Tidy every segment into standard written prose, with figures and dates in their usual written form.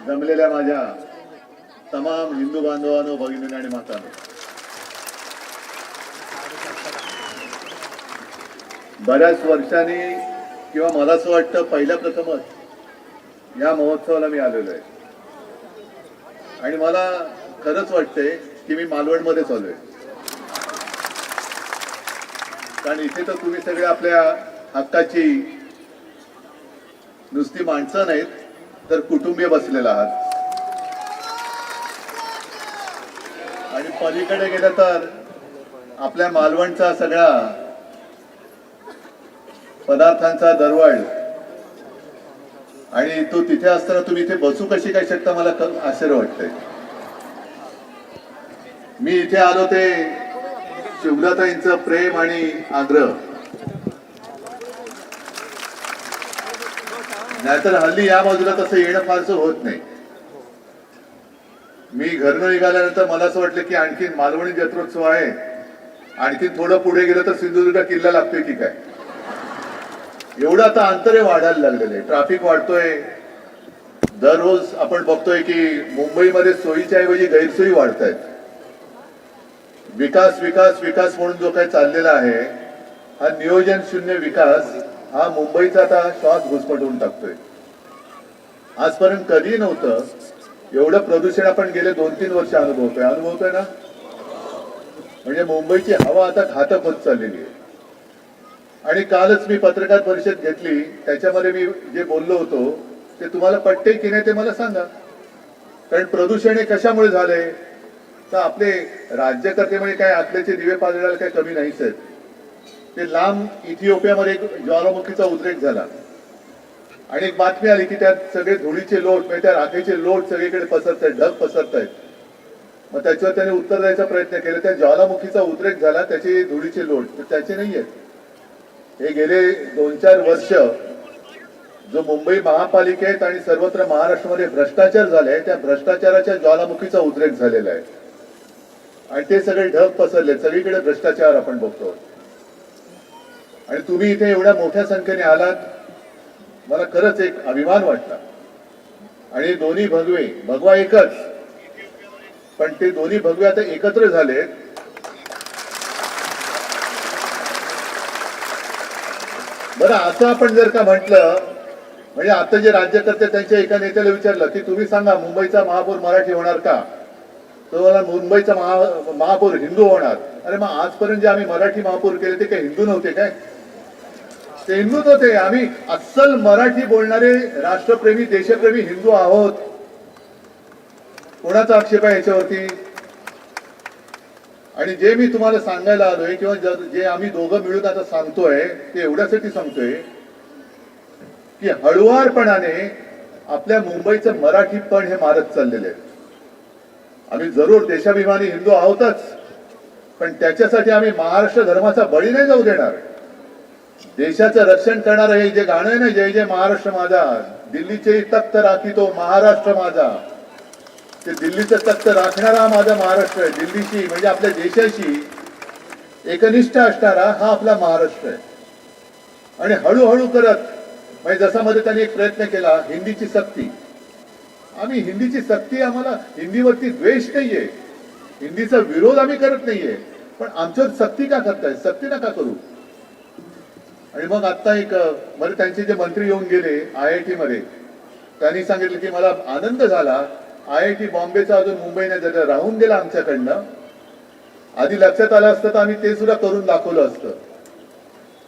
जमलेल्या माझ्या तमाम हिंदू बांधवांनो, भगिनी आणि मातांनो, बऱ्याच वर्षांनी किंवा मला असं वाटतं पहिल्या प्रथमच या महोत्सवाला मी आलेलो आहे आणि मला खरंच वाटतंय की मी मालवणमध्ये चाललोय. कारण इथे तर तुम्ही सगळे आपल्या हक्काची नुसती माणसं नाहीत तर कुटुंबीय बसलेला आहात. आणि पलीकडे गेलं तर आपल्या मालवणचा सगळा पदार्थांचा दरवळ आणि तो तिथे असताना तुम्ही इथे बसू कशी काय शकता, मला आश्चर्य वाटतंय. मी इथे आलो ते शुभ्रताईंचं प्रेम आणि आग्रह, नाहीतर हल्ली या बाजूला तसं येणं फारसं होत नाही. मी घरनं निघाल्यानंतर मला असं वाटलं की आणखीन मालवणी जत्रोत्सव आहे, आणखीन थोडं पुढे गेलं तर सिंधुदुर्ग किल्ला लागतोय की काय, एवढं आता अंतरे वाढायला लागलेले. ट्रॅफिक वाढतोय. दररोज आपण बघतोय की मुंबईमध्ये सोयीच्या ऐवजी गैरसोयी वाढत आहेत. विकास विकास विकास म्हणून जो काही चाललेला आहे, हा नियोजन शून्य विकास हा मुंबईचा आता श्वास घुसमटवून टाकतोय. आजपर्यंत कधी नव्हतं एवढं प्रदूषण आपण गेले 2-3 वर्ष अनुभवतोय ना. म्हणजे मुंबईची हवा आता घातक होत चाललेली आहे. आणि कालच मी पत्रकार परिषद घेतली, त्याच्यामध्ये मी जे बोललो होतो ते तुम्हाला पटते की नाही ते मला सांगा. कारण प्रदूषण हे कशामुळे झाले, तर आपले राज्यकर्ते म्हणजे काय आतल्याचे दिवे पाजळायला काही कमी नाहीच आहेत. ते लांब इथिओपियामध्ये एक ज्वालामुखीचा उद्रेक झाला आणि एक बातमी आली की त्यात सगळे धुळीचे लोट म्हणजे त्या राखेचे लोट सगळीकडे पसरत आहेत, ढग पसरत आहेत. मग त्याच्यावर त्याने उत्तर द्यायचा प्रयत्न केला. त्या ज्वालामुखीचा उद्रेक झाला, त्याचे धुळीचे लोट तर त्याचे नाही आहेत. हे गेले 2-4 वर्ष जो मुंबई महापालिकेत आणि सर्वत्र महाराष्ट्रामध्ये भ्रष्टाचार झाले, त्या भ्रष्टाचाराच्या ज्वालामुखीचा उद्रेक झालेला आहे आणि ते सगळे ढग पसरले. सगळीकडे भ्रष्टाचार आपण बघतो. आणि तुम्ही इथे एवढ्या मोठ्या संख्येने आलात, मला खरंच एक अभिमान वाटला. आणि दोन्ही भगवा एकच, पण ते दोन्ही भगवे आता एकत्र झाले. बरं, असं आपण जर का म्हटलं, म्हणजे आता जे राज्यकर्ते त्यांच्या एका नेत्याला विचारलं की तुम्ही सांगा मुंबईचा महापौर मराठी होणार का, तो मला मुंबईचा महापौर हिंदू होणार. अरे मग आजपर्यंत जे आम्ही मराठी महापौर केले ते काही हिंदू नव्हते काय? ते हिंदूच होते. आम्ही अस्सल मराठी बोलणारे राष्ट्रप्रेमी देशप्रेमी हिंदू आहोत. कोणाचा आक्षेप आहे याच्यावरती? आणि जे मी तुम्हाला सांगायला आलोय किंवा जे आम्ही दोघं मिळून आता सांगतोय ते एवढ्यासाठी सांगतोय की हळुवारपणाने आपल्या मुंबईचं मराठीपण हे मारत चाललेले आहे. आम्ही जरूर देशाभिमानी हिंदू आहोतच, पण त्याच्यासाठी आम्ही महाराष्ट्र धर्माचा बळी नाही जाऊ देणार. देशाचं रक्षण करणारं हे जे गाणं आहे ना, जय जय महाराष्ट्र माझा, दिल्लीचे तख्त राखी तो महाराष्ट्र माझा, ते दिल्लीचं तख्त राखणारा माझा महाराष्ट्र आहे. दिल्लीशी म्हणजे आपल्या देशाशी एकनिष्ठ असणारा हा आपला महाराष्ट्र आहे. आणि हळूहळू करत म्हणजे जसा मध्ये त्यांनी एक प्रयत्न केला हिंदीची सक्ती. आम्ही हिंदीची सक्ती, आम्हाला हिंदीवरती द्वेष नाहीये, हिंदीचा विरोध आम्ही करत नाहीये, पण आमच्यावर सक्ती का करताय? सक्ती नका करू. आणि मग आता एक मध्ये त्यांचे जे मंत्री येऊन गेले IIT मध्ये, त्यांनी सांगितलं की मला आनंद झाला, IIT बॉम्बेचा अजून मुंबईने जर राहून गेला आमच्याकडनं, आधी लक्षात आलं असतं तर आम्ही ते सुद्धा करून दाखवलं असतं.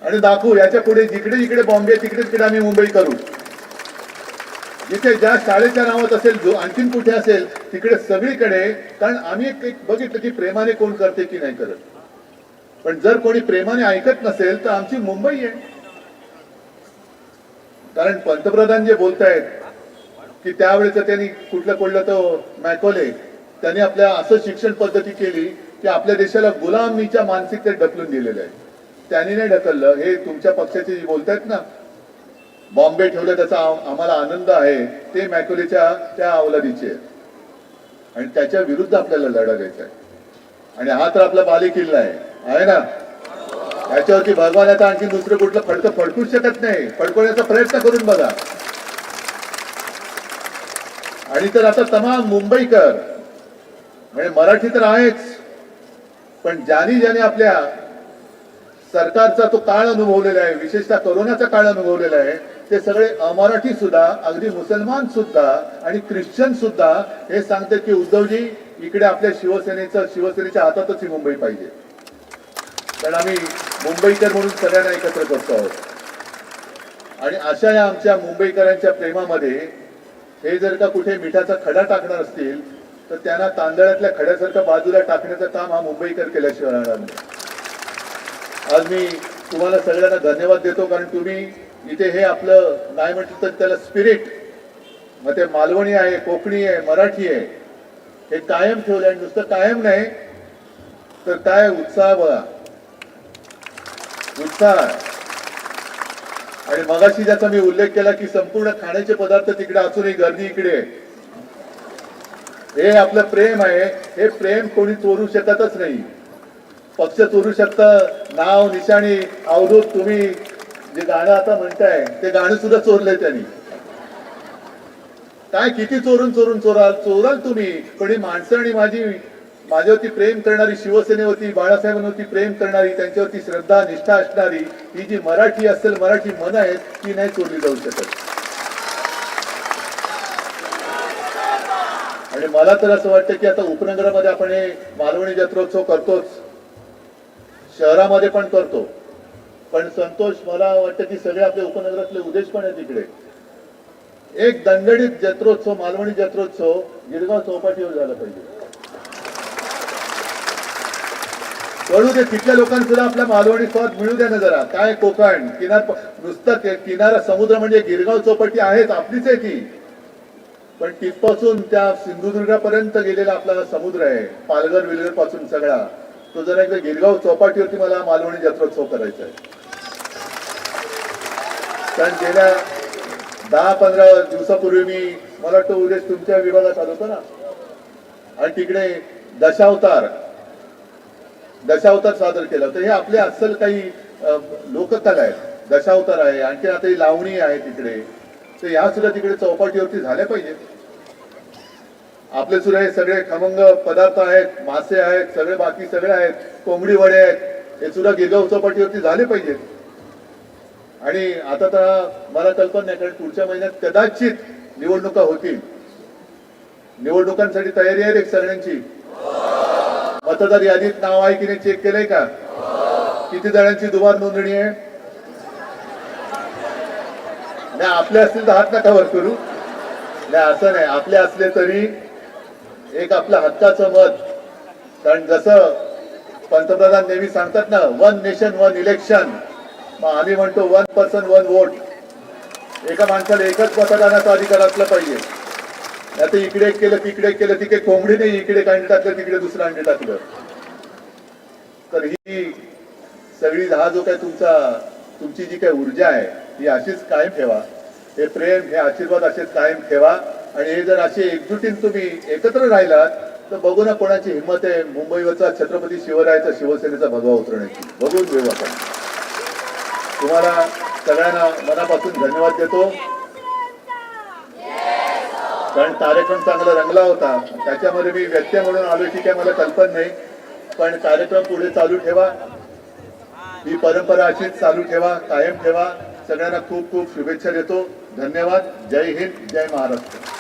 आणि दाखवू, याच्या पुढे जिकडे जिकडे बॉम्बे तिकडे तिकडे आम्ही मुंबई करू. जिथे ज्या शाळेच्या नावात असेल, जो आणखीन कुठे असेल तिकडे सगळीकडे. कारण आम्ही एक बघितलं की प्रेमाने कोण करते की नाही करत. पण जर कोणी प्रेमाने ऐकत नसेल तर आमची मुंबई आहे. कारण पंतप्रधान जे बोलतायत की त्यावेळेचं त्यांनी कुठलं तो मॅकोले, त्यांनी आपल्या असं शिक्षण पद्धती केली की आपल्या देशाला गुलामीच्या मानसिकतेत ढकलून दिलेलं आहे. त्यांनी नाही ढकललं. हे तुमच्या पक्षाचे जे बोलतायत ना, बॉम्बे ठेवलं त्याचा आम्हाला आनंद आहे, ते मॅकोलेच्या त्या अवलादीचे. आणि त्याच्या विरुद्ध आपल्याला लढा द्यायचा आहे. आणि हा तर आपला बालेकिल्ला आहे ना. याच्यावरती भगवान आता आणखी दुसरं कुठलं फडकं फडकूच शकत नाही. फडकवण्याचा प्रयत्न करून बघा. आणि तर आता तमाम मुंबईकर म्हणजे मराठी तर आहेच, पण ज्याने आपल्या सरकारचा तो काळ अनुभवलेला आहे, विशेषतः कोरोनाचा काळ अनुभवलेला आहे, ते सगळे अमराठी सुद्धा, अगदी मुसलमान सुद्धा आणि ख्रिश्चन सुद्धा हे सांगतात की उद्धवजी इकडे आपल्या शिवसेनेच्या हातातच ही मुंबई पाहिजे. कारण आम्ही मुंबईकर म्हणून सगळ्यांना एकत्र करतो आहोत. आणि अशा या आमच्या मुंबईकरांच्या प्रेमामध्ये हे जर का कुठे मिठाचा खडा टाकणार असतील तर त्यांना तांदळातल्या खड्यासारखं बाजूला टाकण्याचं काम हा मुंबईकर केल्याशिवाय राहणार नाही. आज मी तुम्हाला सगळ्यांना धन्यवाद देतो, कारण तुम्ही इथे हे आपलं नाही म्हटलं तर त्याला स्पिरिट, मग ते मालवणी आहे, कोकणी आहे, मराठी आहे, हे कायम ठेवलं. आणि नुसतं कायम नाही तर काय उत्साह बघा, उत्साह. आणि मगाशी ज्याचा मी उल्लेख केला की संपूर्ण खाण्याचे पदार्थ तिकडे असूनही गर्दी इकडे आहे. हे आपलं प्रेम आहे, हे प्रेम कोणी चोरू शकतच नाही. पक्ष चोरू शकतं, नाव निशाणी अवधूत. तुम्ही जे गाणं आता म्हणताय ते गाणं सुद्धा चोरलंय त्यांनी. काय किती चोराल तुम्ही, पण ही माणसं आणि माझ्यावरती प्रेम करणारी, शिवसेनेवरती बाळासाहेबांवरती प्रेम करणारी, त्यांच्यावरती श्रद्धा निष्ठा असणारी ही जी मराठी असेल, मराठी मन आहेत, ती नाही चोरली जाऊ शकत. आणि मला तर असं वाटतं की आता उपनगरामध्ये आपण हे मालवणी जत्रोत्सव करतोच, शहरामध्ये पण करतो, पण संतोष, मला वाटतं की सगळे आपले उपनगरातले उद्देश पण आहेत तिकडे. एक दणदणीत जत्रोत्सव, मालवणी जत्रोत्सव गिरगाव चौपाटीवर झाला पाहिजे. कळू दे तिथल्या लोकांना सुद्धा आपल्या मालवणी स्वाद मिळू द्या ना जरा. काय कोकण नुसतं किनारा समुद्र म्हणजे गिरगाव चौपाटी आहेच, आपलीच आहे ती, पण तिथपासून त्या सिंधुदुर्गापर्यंत गेलेला आपला समुद्र आहे, पालघर विलघर पासून सगळा तो. जरा एकदा गिरगाव चौपाटीवरती मला मालवणी जत्रोत्सव करायचा आहे. कारण गेल्या 10-15 दिवसापूर्वी मला वाटतं उद्देश तुमच्या विभागात आलो होतो ना, आणि तिकडे दशावतार सादर केला. तर हे आपले अस्सल काही लोककला आहेत. दशावतार आहे, आणखी आता ही लावणी आहे तिकडे, तर या सुद्धा तिकडे चौपाटीवरती झाल्या पाहिजे. आपले सुद्धा हे सगळे खमंग पदार्थ आहेत, मासे आहेत, सगळे बाकी सगळे आहेत, कोंबडी वडे आहेत, हे सुद्धा गिरगाव चौपाटीवरती झाले पाहिजेत. आणि आता तर मला कल्पना नाही, कारण पुढच्या महिन्यात कदाचित निवडणुका होतील. निवडणुकांसाठी तयारी आहे रे सगळ्यांची. मतदार यादीत नाव आहे की नाही चेक केलंय का? किती जणांची दुबार नोंदणी आहे? नाही आपले असतील तर हात नका वर करू. नाही असं नाही, आपले असले तरी एक आपलं हक्काचं मत. कारण जसं पंतप्रधान नेहमी सांगतात ना, 1 नेशन 1 इलेक्शन, मग आम्ही म्हणतो 1 पर्सन 1 वोट. एका माणसाला एकच मतदानाचा अधिकार असला पाहिजे. आता इकडे एक केलं, तिकडे एक केलं, तिकडे कोंबडी नाही, इकडे अंडे टाकलं, तिकडे दुसरं अंडे टाकलं. तर ही सगळी हा जो काय तुमची जी काही ऊर्जा आहे ही अशीच कायम ठेवा. हे प्रेम, हे आशीर्वाद असेच कायम ठेवा. आणि हे जर असे एकजुटीने तुम्ही एकत्र राहिलात तर बघू ना कोणाची हिंमत आहे मुंबईवरचा छत्रपती शिवरायाचा, शिवसेनेचा भगवा उतरण्याची. बघून घेऊ आपण. तुम्हाला सगळ्यांना मनापासून धन्यवाद देतो, कारण कार्यक्रम चांगला रंगला होता. त्याच्यामध्ये मी व्यत्यय म्हणून आलो की काय मला कल्पना नाही, पण कार्यक्रम पुढे चालू ठेवा. ही परंपरा अशीच चालू ठेवा, कायम ठेवा. सगळ्यांना खूप खूप शुभेच्छा देतो. धन्यवाद. जय हिंद, जय महाराष्ट्र.